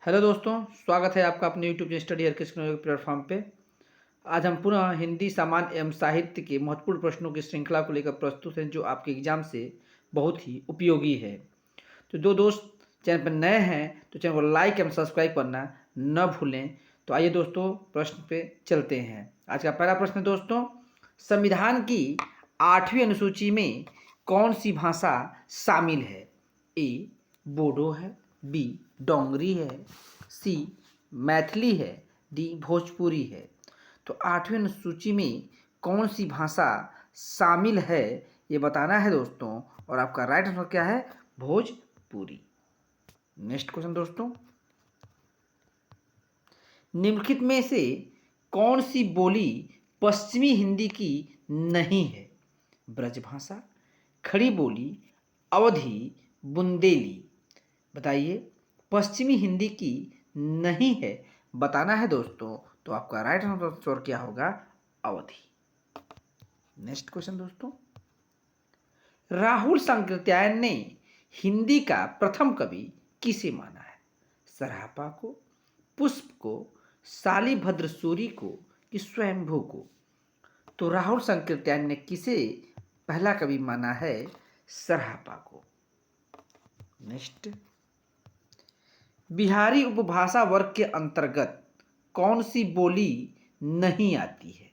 Hello दोस्तों, स्वागत है आपका अपने यूट्यूब स्टडी हर किस प्लेटफॉर्म पे। आज हम पुनः हिंदी सामान्य एवं साहित्य के महत्वपूर्ण प्रश्नों की श्रृंखला को लेकर प्रस्तुत हैं, जो आपके एग्जाम से बहुत ही उपयोगी है। तो जो दोस्त चैनल पर नए हैं तो चैनल को लाइक एवं सब्सक्राइब करना न भूलें। तो आइए दोस्तों, प्रश्न पे चलते हैं। आज का पहला प्रश्न दोस्तों, संविधान की 8वीं अनुसूची में कौन सी भाषा शामिल है? ए बोडो है, बी डोंगरी है, सी मैथिली है, डी भोजपुरी है। तो 8वीं अनुसूची में कौन सी भाषा शामिल है ये बताना है दोस्तों, और आपका राइट आंसर क्या है? भोजपुरी। नेक्स्ट क्वेश्चन दोस्तों, निम्नलिखित में से कौन सी बोली पश्चिमी हिंदी की नहीं है? ब्रजभाषा, खड़ी बोली, अवधी, बुंदेली। बताइए, पश्चिमी हिंदी की नहीं है बताना है दोस्तों, तो आपका राइट आंसर क्या होगा? अवधी। नेक्स्ट क्वेश्चन दोस्तों, राहुल सांकृत्यायन ने हिंदी का प्रथम कवि किसे माना है? सरापा को, पुष्प को, शालिभद्र सूरी को कि स्वयंभू को? तो राहुल सांकृत्यायन ने किसे पहला कवि माना है? सरापा को। नेक्स्ट, बिहारी उपभाषा वर्ग के अंतर्गत कौन सी बोली नहीं आती है?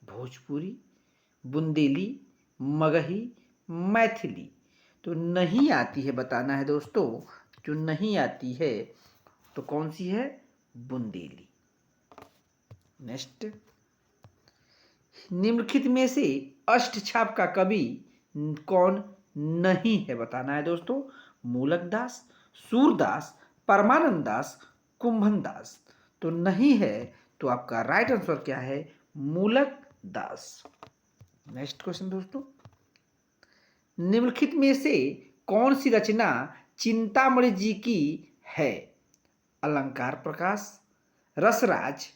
भोजपुरी, बुंदेली, मगही, मैथिली। तो नहीं आती है बताना है दोस्तों, जो नहीं आती है तो कौन सी है? बुंदेली। नेक्स्ट, निम्नलिखित में से अष्टछाप का कवि कौन नहीं है बताना है दोस्तों? मूलक दास, सूरदास, परमानंद दास, कुंभन दास। तो नहीं है, तो आपका राइट आंसर क्या है? मूलक दास। नेक्स्ट क्वेश्चन दोस्तों, निम्नलिखित में से कौन सी रचना चिंतामणि जी की है? अलंकार प्रकाश, रसराज,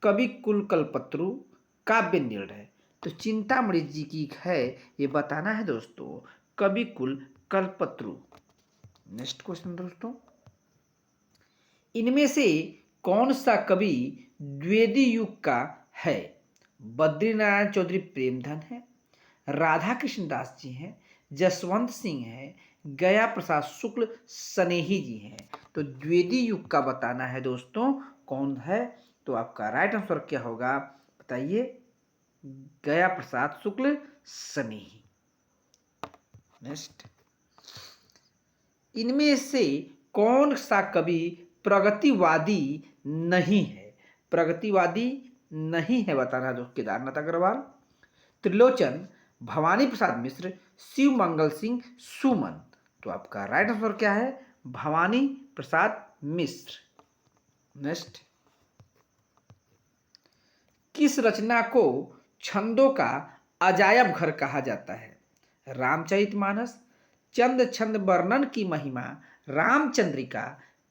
कवि कुल कल्पत्रु, काव्य निर्णय। तो चिंतामणि जी की है ये बताना है दोस्तों, कवि कुल कल्पत्रु। नेक्स्ट क्वेश्चन दोस्तों, इनमें से कौन सा कवि द्विवेदी युग का है? बद्रीनारायण चौधरी प्रेमधन है, राधा कृष्ण दास जी हैं, जसवंत सिंह है, गया प्रसाद शुक्ल स्नेही जी हैं। तो द्विवेदी युग का बताना है दोस्तों, कौन है? तो आपका राइट आंसर क्या होगा बताइए? गया प्रसाद शुक्ल स्नेही। नेक्स्ट, इनमें से कौन सा कवि प्रगतिवादी नहीं है? प्रगतिवादी नहीं है बताना है दोस्त, केदारनाथ अग्रवाल, त्रिलोचन, भवानी प्रसाद मिश्र, शिव मंगल सिंह, सुमन। तो आपका राइट आंसर क्या है? भवानी प्रसाद मिश्र। नेक्स्ट, किस रचना को छंदों का अजायब घर कहा जाता है? रामचरितमानस, चंद छंद वर्णन की महिमा, रामचंद्रिका,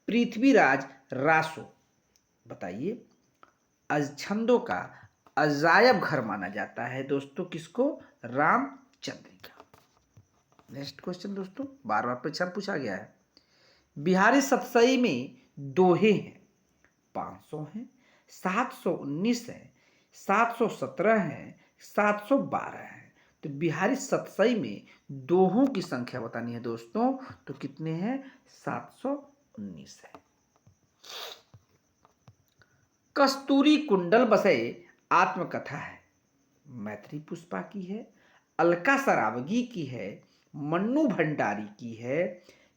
पृथ्वीराज रासो। बताइए, छंदों का अजायब घर माना जाता है दोस्तों किसको? रामचंद्रिका। नेक्स्ट क्वेश्चन दोस्तों, बार बार परीक्षा पूछा गया है। बिहारी सतसई में दोहे हैं, 500 हैं, 719 है, 717 है, 712 है। तो बिहारी सतसई में दोहों की संख्या बतानी है दोस्तों, तो कितने हैं? 719 है। कस्तूरी कुंडल बसे आत्मकथा है, मैत्री पुष्पा की है, अलका सरावगी की है, मन्नू भंडारी की है,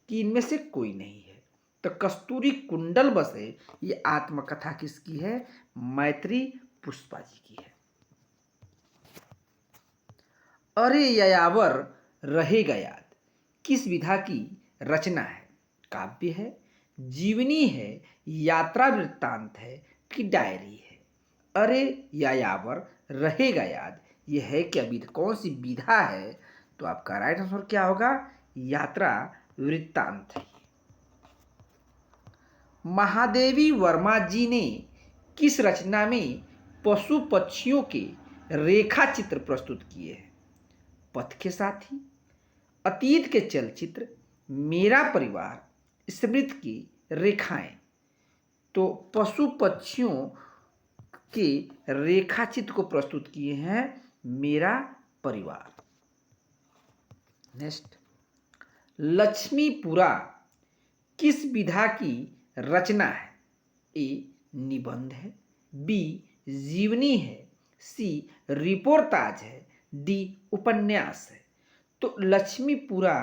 कि इनमें से कोई नहीं है? तो कस्तूरी कुंडल बसे ये आत्मकथा किसकी है? मैत्री पुष्पा जी की है। अरे यायावर रहेगा याद किस विधा की रचना है? काव्य है, जीवनी है, यात्रा वृत्तांत है कि डायरी है? अरे यायावर रहेगा याद ये है क्या विधा, कौन सी विधा है? तो आपका राइट आंसर क्या होगा? यात्रा वृत्तांत है। महादेवी वर्मा जी ने किस रचना में पशु पक्षियों के रेखा चित्र प्रस्तुत किए हैं? पथ के साथी, अतीत के चलचित्र, मेरा परिवार, स्मृति की रेखाएं। तो पशु पक्षियों के रेखा चित्र को प्रस्तुत किए हैं मेरा परिवार। नेक्स्ट, लक्ष्मीपुरा किस विधा की रचना है? ए निबंध है, बी जीवनी है, सी रिपोर्टाज है, डी उपन्यास है। तो लक्ष्मीपुरा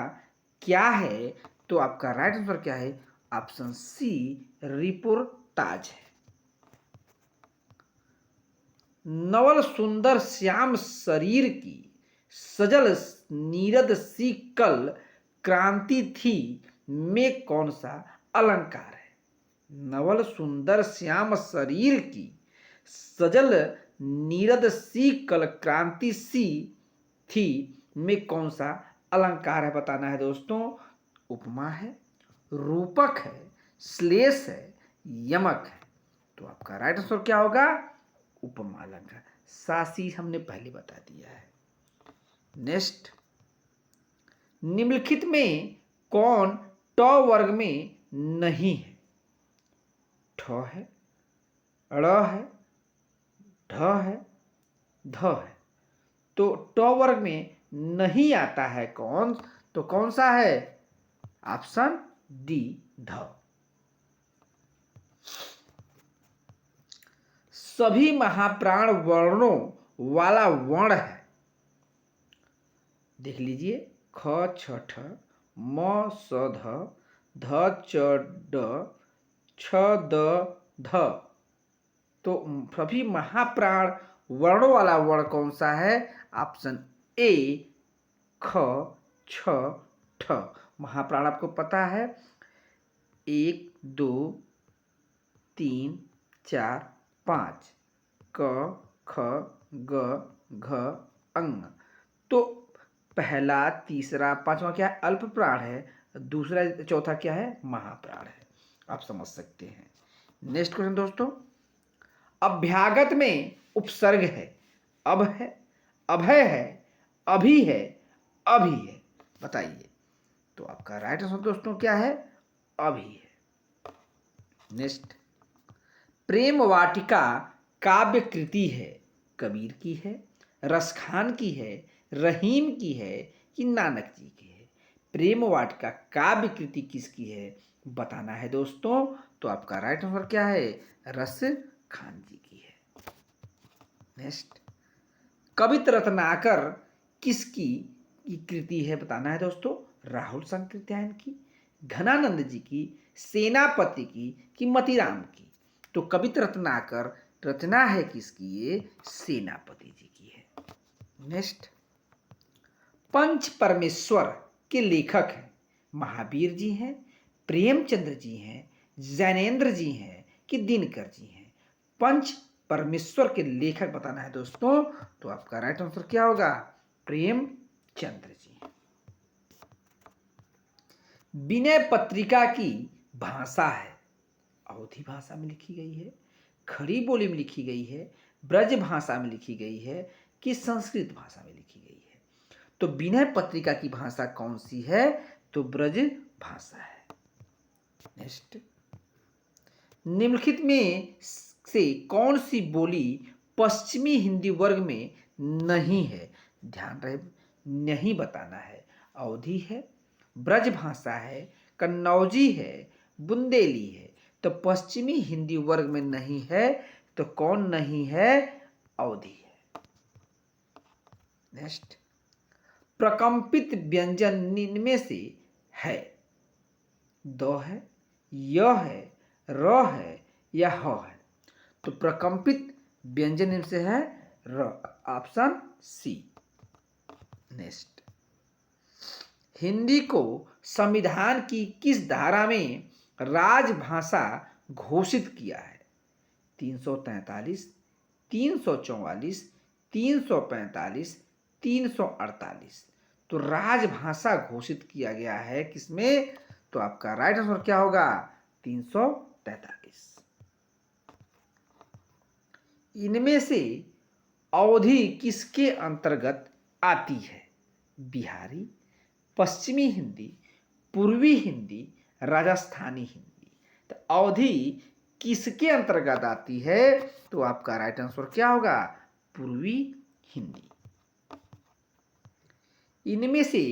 क्या है? तो आपका राइट आंसर क्या है? ऑप्शन सी रिपोर्टाज है। नवल सुंदर श्याम शरीर की सजल नीरद सी कल क्रांति थी में कौन सा अलंकार है? नवल सुंदर श्याम शरीर की सजल नीरद सी कल क्रांति सी थी में कौन सा अलंकार है? बताना है दोस्तों। उपमा है, रूपक है, श्लेष है, यमक है। तो आपका राइट आंसर क्या होगा? उपमा अलंकार। सासी हमने पहले बता दिया है। नेक्स्ट, निम्नलिखित में कौन ट वर्ग में नहीं है? ठ है, ड़ है, ढ है, ध है। तो ट वर्ग में नहीं आता है कौन? तो कौन सा है? ऑप्शन डी ध। सभी महाप्राण वर्णों वाला वर्ण है। देख लीजिए, ख छ ठ, म स ध च ड, छ द ध। तो सभी महाप्राण वर्णों वाला वर्ण कौन सा है? ऑप्शन ए ख छ ठ। महाप्राण आपको पता है, 1 2 3 4 5 क ख ग घ अंग। तो पहला, तीसरा, पांचवा क्या है? अल्प प्राण है। दूसरा चौथा क्या है? महाप्राण है। आप समझ सकते हैं। नेक्स्ट क्वेश्चन दोस्तों, अभ्यागत में उपसर्ग है, अब है, अभय है, अभी है, अभी है। बताइए। तो आपका राइट आंसर दोस्तों क्या है? अभी है। नेक्स्ट, प्रेम वाटिका काव्य कृति है, कबीर की है, रसखान की है, रहीम की है कि नानक जी की है? प्रेम वाटिका काव्य कृति किसकी है? बताना है दोस्तों। तो आपका राइट आंसर क्या है? रसखान जी की है। नेक्स्ट, कवित रत्नाकर किसकी कृति है? बताना है दोस्तों। राहुल संकृत्यायन की, घनानंद जी की, सेनापति की कि मतीराम की? तो कवित रत्नाकर रचना है किसकी? ये सेनापति जी की है। नेक्स्ट, पंच परमेश्वर के लेखक हैं, महावीर जी हैं, प्रेमचंद्र जी हैं, जैनेन्द्र जी हैं कि दिनकर जी हैं? पंच परमेश्वर के लेखक बताना है दोस्तों। तो आपका राइट आंसर क्या होगा? प्रेमचंद्र जी। विनय पत्रिका की भाषा है, अवधी भाषा में लिखी गई है, खड़ी बोली में लिखी गई है, ब्रज भाषा में लिखी गई है कि संस्कृत भाषा में लिखी गई है? तो विनय पत्रिका की भाषा कौन सी है? तो ब्रज भाषा है। नेक्स्ट, निम्नलिखित में से कौन सी बोली पश्चिमी हिंदी वर्ग में नहीं है? ध्यान रहे, नहीं बताना है। अवधी है, ब्रज भाषा है, कन्नौजी है, बुंदेली है। तो पश्चिमी हिंदी वर्ग में नहीं है, तो कौन नहीं है? अवधी है। नेक्स्ट, प्रकंपित व्यंजन इनमें से है? द है, य है, र है या ह है? तो प्रकंपित व्यंजन इनमें से है र, ऑप्शन सी। नेक्स्ट, हिंदी को संविधान की किस धारा में राजभाषा घोषित किया है? 343, 344, 345, 348। तो राजभाषा घोषित किया गया है किसमें? तो आपका राइट आंसर क्या होगा? 343। इनमें से अवधी किसके अंतर्गत आती है? बिहारी, पश्चिमी हिंदी, पूर्वी हिंदी, राजस्थानी हिंदी। तो अवधी किसके अंतर्गत आती है? तो आपका राइट आंसर क्या होगा? पूर्वी हिंदी। इनमें से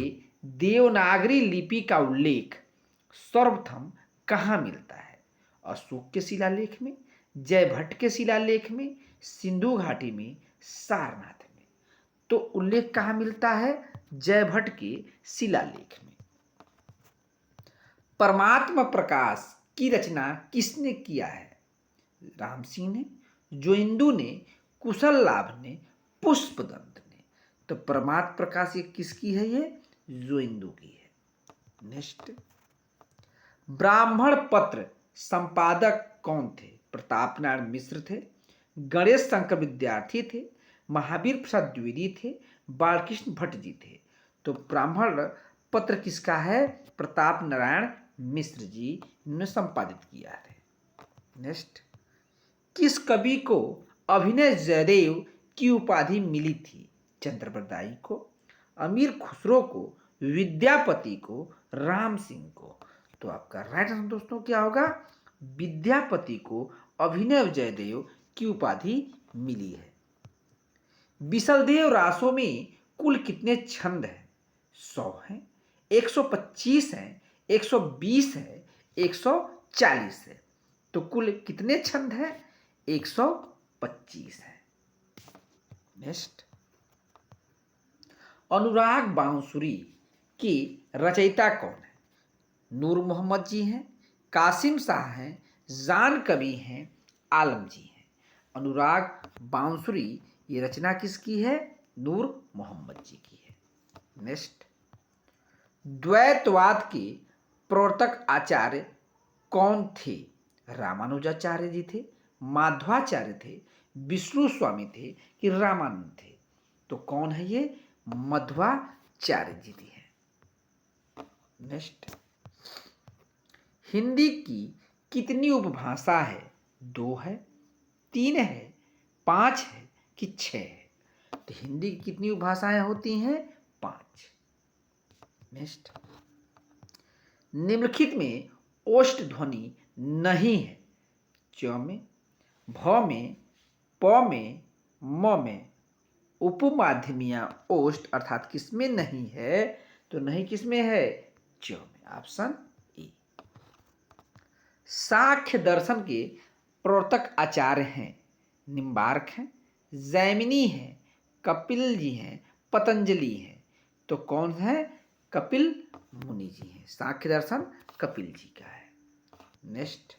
देवनागरी लिपि का उल्लेख सर्वप्रथम कहाँ मिलता है? अशोक के शिलालेख में, जयभट्ट के शिलालेख में, सिंधु घाटी में, सारनाथ में। तो उल्लेख कहाँ मिलता है? जयभट्ट के शिलालेख में। परमात्मा प्रकाश की रचना किसने किया है? राम सिंह ने, जोइंदू ने, कुशल लाभ ने, पुष्पदंत ने। तो परमात्मा प्रकाश ये किसकी है? ये जोइंदू की है। नेक्स्ट, ब्राह्मण पत्र संपादक कौन थे? प्रताप नारायण मिश्र थे, गणेश शंकर विद्यार्थी थे, महावीर प्रसाद द्विवेदी थे, बालकृष्ण भट्ट जी थे। तो ब्राह्मण पत्र किसका है? प्रताप नारायण मिश्र जी ने संपादित किया है। नेक्स्ट, किस कवि को अभिनय जयदेव की उपाधि मिली थी? चंद्रप्रदायी को, अमीर खुसरो को, विद्यापति को, राम सिंह को। तो आपका राइट आंसर दोस्तों क्या होगा? विद्यापति को अभिनव जयदेव की उपाधि मिली है। बिसलदेव रासों में कुल कितने छंद हैं? 100 हैं, 125 हैं, 120 है, 140 है। तो कुल कितने छंद हैं? 125 है। नेक्स्ट, अनुराग बांसुरी की रचयिता कौन है? नूर मोहम्मद जी हैं, कासिम शाह हैं, जान कवि हैं, आलम जी हैं। अनुराग बांसुरी ये रचना किसकी है? नूर मोहम्मद जी की है। नेक्स्ट, द्वैतवाद के प्रवर्तक आचार्य कौन थे? रामानुजाचार्य जी थे, माधवाचार्य थे, विष्णु स्वामी थे कि रामानंद थे? तो कौन है ये? मध्वाचार्य जी थे। नेक्स्ट, हिंदी की कितनी उपभाषा है? 2 है, 3 है, 5 है कि 6 है? तो हिंदी की कितनी उपभाषाएं होती हैं? 5। नेक्स्ट, निम्नलिखित में ओष्ठ ध्वनि नहीं है। च में, भ में, प में, म में उपमाध्यमिया ओष्ठ अर्थात किसमें नहीं है? तो नहीं किसमें है? च में। Option A. सांख्य दर्शन के प्रवर्तक आचार्य हैं। निम्बार्क हैं, जैमिनी हैं, कपिल जी हैं, पतंजलि हैं। तो कौन है? कपिल मुनि जी हैं। सांख्य दर्शन कपिल जी का है। नेक्स्ट,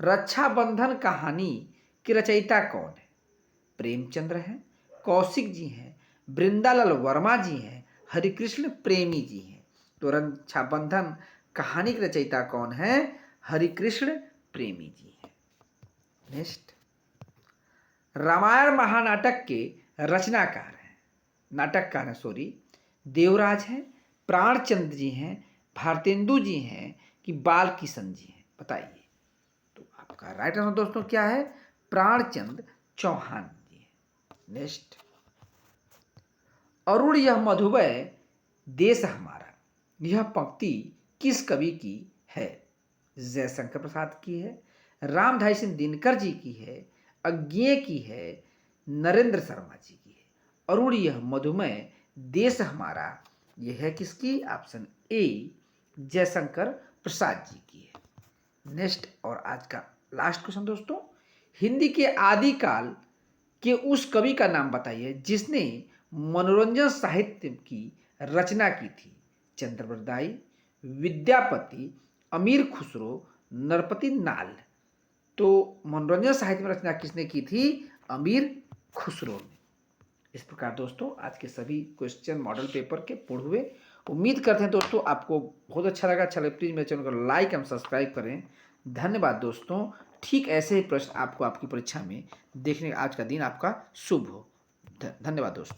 रक्षाबंधन कहानी की रचयिता कौन है? प्रेमचंद्र हैं, कौशिक जी हैं, वृंदालाल वर्मा जी हैं, हरिकृष्ण प्रेमी जी हैं। तो रक्षाबंधन कहानी की रचयिता कौन है? हरिकृष्ण प्रेमी जी हैं। नेक्स्ट, रामायण महानाटक के रचनाकार हैं, नाटककार हैं सॉरी, देवराज हैं, प्राणचंद्र जी हैं, भारतेंदु जी हैं कि बाल किशन जी हैं? बताइए। तो आपका राइट आंसर दोस्तों क्या है? प्राणचंद्र चौहान जी हैं। नेक्स्ट, अरुण यह मधुबय देश हमारा, यह पंक्ति किस कवि की है? जयशंकर प्रसाद की है, रामधारी सिंह दिनकर जी की है, अज्ञेय की है, नरेंद्र शर्मा जी की है। अरुण यह मधुमय देश हमारा यह है किसकी? ऑप्शन ए, जयशंकर प्रसाद जी की है। नेक्स्ट और आज का लास्ट क्वेश्चन दोस्तों, हिंदी के आदिकाल के उस कवि का नाम बताइए जिसने मनोरंजन साहित्य की रचना की थी। चंद्रप्रदायी, विद्यापति, अमीर खुसरो, नरपति नाल। तो मनोरंजन साहित्य में रचना किसने की थी? अमीर खुसरो ने। इस प्रकार दोस्तों आज के सभी क्वेश्चन मॉडल पेपर के पूर्ण हुए। उम्मीद करते हैं दोस्तों आपको बहुत अच्छा लगा। अच्छा लगे प्लीज़ मेरे चैनल को लाइक एवं सब्सक्राइब करें। धन्यवाद दोस्तों। ठीक ऐसे ही प्रश्न आपको आपकी परीक्षा में देखने आज का दिन आपका शुभ हो। धन्यवाद दोस्तों।